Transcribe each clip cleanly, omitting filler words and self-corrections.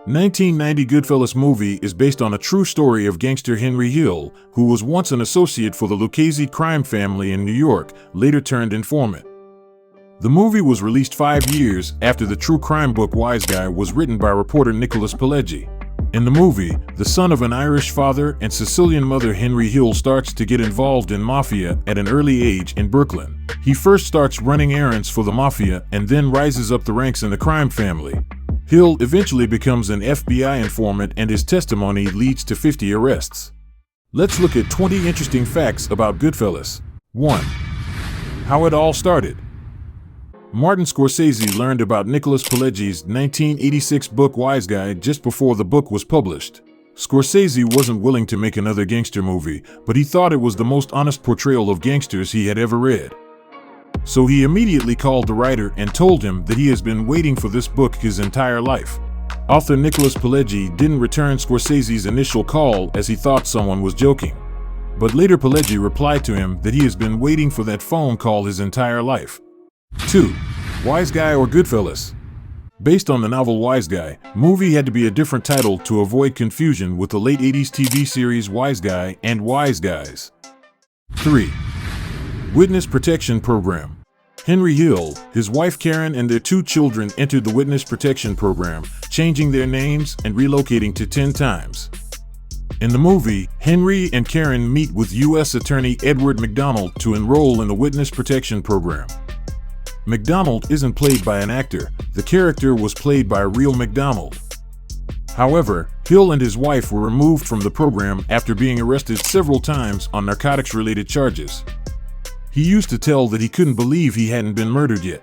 "1990 Goodfellas" movie is based on a true story of gangster Henry Hill, who was once an associate for the Lucchese crime family in New York, later turned informant. The movie was released 5 years after the true crime book Wiseguy was written by reporter Nicholas Pileggi. In the movie, the son of an Irish father and Sicilian mother, Henry Hill starts to get involved in mafia at an early age in Brooklyn. He first starts running errands for the mafia and then rises up the ranks in the crime family. Hill eventually becomes an FBI informant, and his testimony leads to 50 arrests. Let's look at 20 interesting facts about Goodfellas. 1. How it all started. Martin Scorsese learned about Nicholas Pileggi's 1986 book Wiseguy just before the book was published. Scorsese wasn't willing to make another gangster movie, but he thought it was the most honest portrayal of gangsters he had ever read. So he immediately called the writer and told him that he has been waiting for this book his entire life. Author Nicholas Pileggi didn't return Scorsese's initial call as he thought someone was joking. But later Pileggi replied to him that he has been waiting for that phone call his entire life. 2. Wiseguy or Goodfellas? Based on the novel Wiseguy, movie had to be a different title to avoid confusion with the late 80s TV series Wiseguy and Wise Guys. 3. Witness Protection Program. Henry Hill, his wife Karen, and their 2 children entered the Witness Protection Program, changing their names and relocating to 10 times. In the movie, Henry and Karen meet with U.S. Attorney Edward McDonald to enroll in the Witness Protection Program. McDonald isn't played by an actor, the character was played by real McDonald. However, Hill and his wife were removed from the program after being arrested several times on narcotics-related charges. He used to tell that he couldn't believe he hadn't been murdered yet.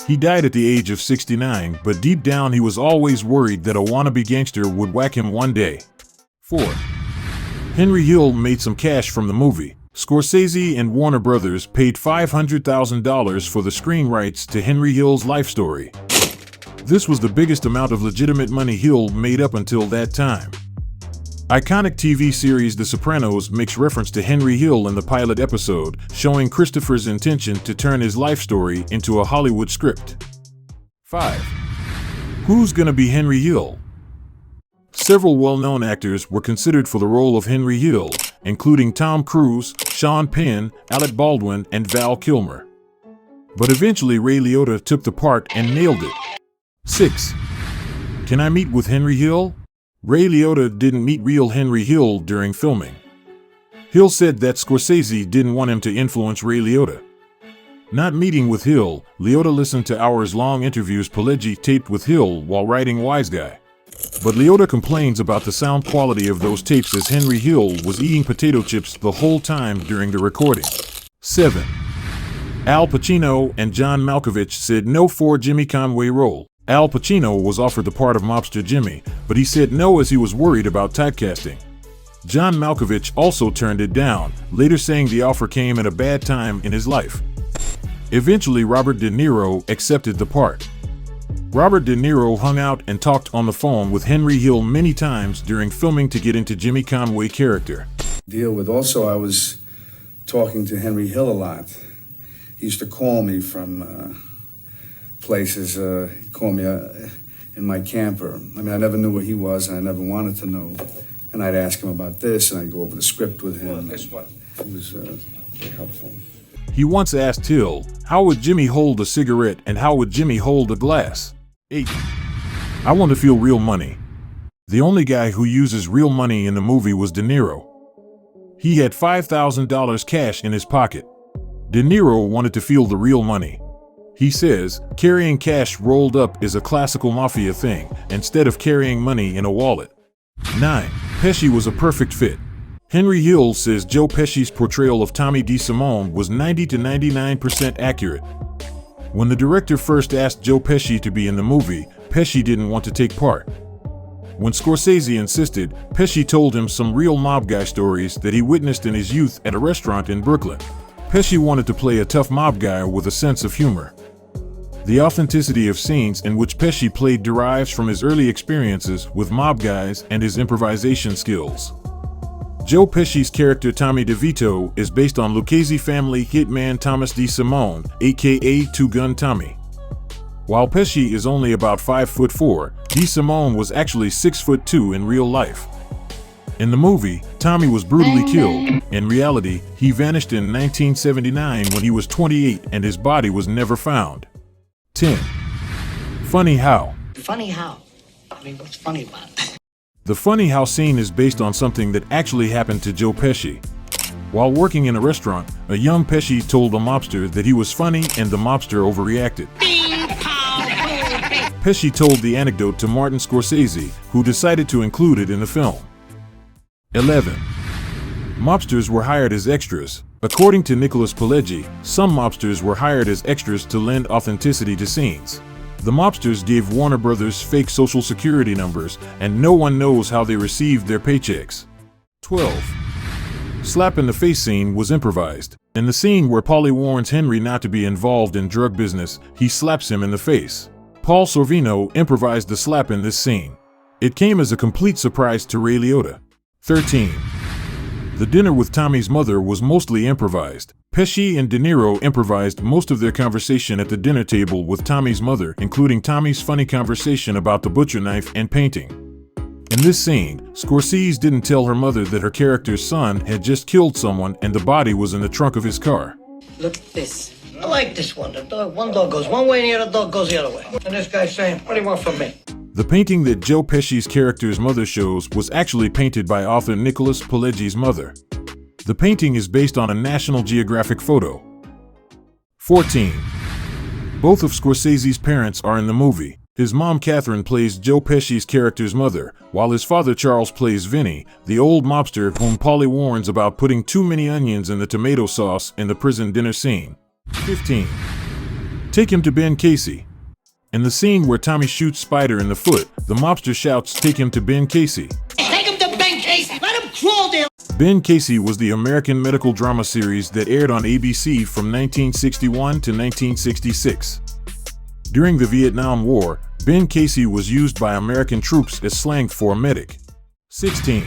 He died at the age of 69, but deep down he was always worried that a wannabe gangster would whack him one day. 4. Henry Hill made some cash from the movie. Scorsese and Warner Brothers paid $500,000 for the screen rights to Henry Hill's life story. This was the biggest amount of legitimate money Hill made up until that time. Iconic TV series The Sopranos makes reference to Henry Hill in the pilot episode, showing Christopher's intention to turn his life story into a Hollywood script. 5. Who's gonna be Henry Hill? Several well-known actors were considered for the role of Henry Hill, including Tom Cruise, Sean Penn, Alec Baldwin, and Val Kilmer. But eventually Ray Liotta took the part and nailed it. 6. Can I meet with Henry Hill? Ray Liotta didn't meet real Henry Hill during filming. Hill said that Scorsese didn't want him to influence Ray Liotta. Not meeting with Hill, Liotta listened to hours-long interviews Pileggi taped with Hill while writing Wiseguy. But Liotta complains about the sound quality of those tapes as Henry Hill was eating potato chips the whole time during the recording. 7. Al Pacino and John Malkovich said no for Jimmy Conway role. Al Pacino was offered the part of mobster Jimmy, but he said no as he was worried about typecasting. John Malkovich also turned it down, later saying the offer came at a bad time in his life. Eventually, Robert De Niro accepted the part. Robert De Niro hung out and talked on the phone with Henry Hill many times during filming to get into Jimmy Conway's character. Also, I was talking to Henry Hill a lot. He used to call me from places, he'd call me in my camper. I mean, I never knew where he was, and I never wanted to know. And I'd ask him about this, and I'd go over the script with him. Well, guess what? He was very helpful. He once asked Hill, how would Jimmy hold a cigarette and how would Jimmy hold a glass? 8. I want to feel real money. The only guy who uses real money in the movie was De Niro. He had $5,000 cash in his pocket. De Niro wanted to feel the real money. He says, carrying cash rolled up is a classical mafia thing, instead of carrying money in a wallet. 9. Pesci was a perfect fit. Henry Hill says Joe Pesci's portrayal of Tommy DeSimone was 90 to 99% accurate. When the director first asked Joe Pesci to be in the movie, Pesci didn't want to take part. When Scorsese insisted, Pesci told him some real mob guy stories that he witnessed in his youth at a restaurant in Brooklyn. Pesci wanted to play a tough mob guy with a sense of humor. The authenticity of scenes in which Pesci played derives from his early experiences with mob guys and his improvisation skills. Joe Pesci's character Tommy DeVito is based on Lucchese family hitman Thomas DeSimone, aka Two Gun Tommy. While Pesci is only about 5'4", DeSimone was actually 6'2" in real life. In the movie, Tommy was brutally killed. In reality, he vanished in 1979 when he was 28 and his body was never found. 10. Funny how. Funny how? I mean, what's funny about it? The funny how scene is based on something that actually happened to Joe Pesci. While working in a restaurant, a young Pesci told a mobster that he was funny and the mobster overreacted. Pesci told the anecdote to Martin Scorsese, who decided to include it in the film. 11. Mobsters were hired as extras. According to Nicholas Pileggi, some mobsters were hired as extras to lend authenticity to scenes. The mobsters gave Warner Brothers fake social security numbers, and no one knows how they received their paychecks. 12. Slap in the face scene was improvised. In the scene where Paulie warns Henry not to be involved in drug business, he slaps him in the face. Paul Sorvino improvised the slap in this scene. It came as a complete surprise to Ray Liotta. 13. The dinner with Tommy's mother was mostly improvised. Pesci and De Niro improvised most of their conversation at the dinner table with Tommy's mother, including Tommy's funny conversation about the butcher knife and painting. In this scene, Scorsese didn't tell her mother that her character's son had just killed someone and the body was in the trunk of his car. Look at this. I like this one. One dog goes one way and the other dog goes the other way. And this guy's saying, what do you want from me? The painting that Joe Pesci's character's mother shows was actually painted by author Nicholas Pileggi's mother. The painting is based on a National Geographic photo. 14. Both of Scorsese's parents are in the movie. His mom Catherine plays Joe Pesci's character's mother, while his father Charles plays Vinny, the old mobster whom Paulie warns about putting too many onions in the tomato sauce in the prison dinner scene. 15. Take him to Ben Casey. In the scene where Tommy shoots Spider in the foot, the mobster shouts, "Take him to Ben Casey." Take him to Ben Casey! Let him crawl there! Ben Casey was the American medical drama series that aired on ABC from 1961 to 1966. During the Vietnam War, Ben Casey was used by American troops as slang for a medic. 16.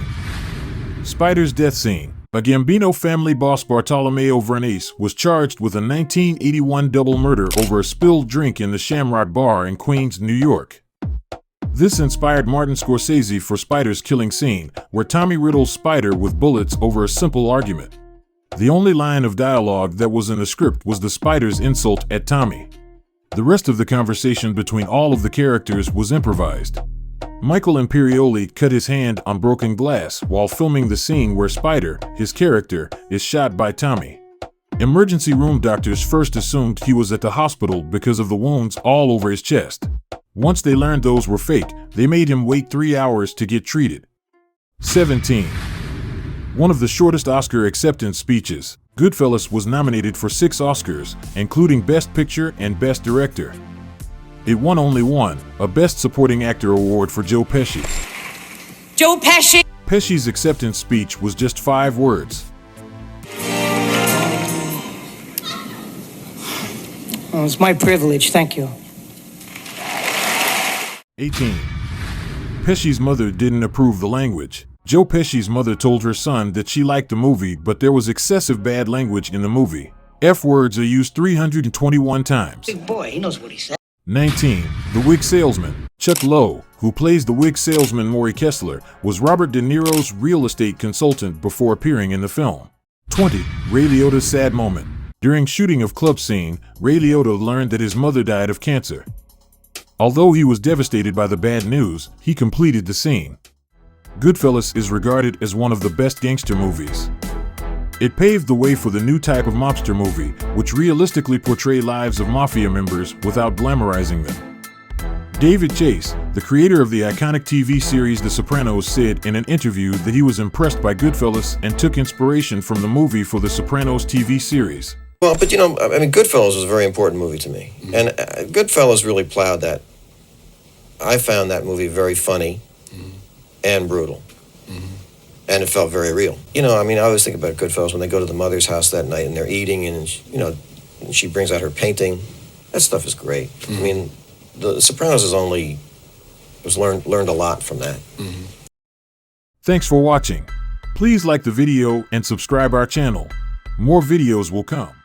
Spider's death scene. A Gambino family boss, Bartolomeo Vernace, was charged with a 1981 double murder over a spilled drink in the Shamrock Bar in Queens, New York. This inspired Martin Scorsese for Spider's killing scene, where Tommy riddles Spider with bullets over a simple argument. The only line of dialogue that was in the script was the Spider's insult at Tommy. The rest of the conversation between all of the characters was improvised. Michael Imperioli cut his hand on broken glass while filming the scene where Spider, his character, is shot by Tommy. Emergency room doctors first assumed he was at the hospital because of the wounds all over his chest. Once they learned those were fake, they made him wait 3 hours to get treated. 17. One of the shortest Oscar acceptance speeches, Goodfellas was nominated for 6 Oscars, including Best Picture and Best Director. It won only one, a Best Supporting Actor award for Joe Pesci. Joe Pesci! Pesci's acceptance speech was just 5 words. Oh, it's my privilege, thank you. 18. Pesci's mother didn't approve the language. Joe Pesci's mother told her son that she liked the movie, but there was excessive bad language in the movie. F words are used 321 times. Big boy, he knows what he said. 19. The wig salesman. Chuck Lowe, who plays the wig salesman Maury Kessler, was Robert De Niro's real estate consultant before appearing in the film. 20. Ray Liotta's sad moment. During shooting of club scene, Ray Liotta learned that his mother died of cancer. Although he was devastated by the bad news, he completed the scene. Goodfellas is regarded as one of the best gangster movies. It paved the way for the new type of mobster movie, which realistically portray lives of mafia members without glamorizing them. David Chase, the creator of the iconic TV series The Sopranos, said in an interview that he was impressed by Goodfellas and took inspiration from the movie for The Sopranos TV series. Well, but you know, I mean, Goodfellas was a very important movie to me. And Goodfellas really plowed that. I found that movie very funny and brutal. And it felt very real. You know, I mean, I always think about Goodfellas when they go to the mother's house that night and they're eating and, and she brings out her painting. That stuff is great. I mean, The Sopranos learned a lot from that. Thanks for watching. Please like the video and subscribe our channel. More videos will come.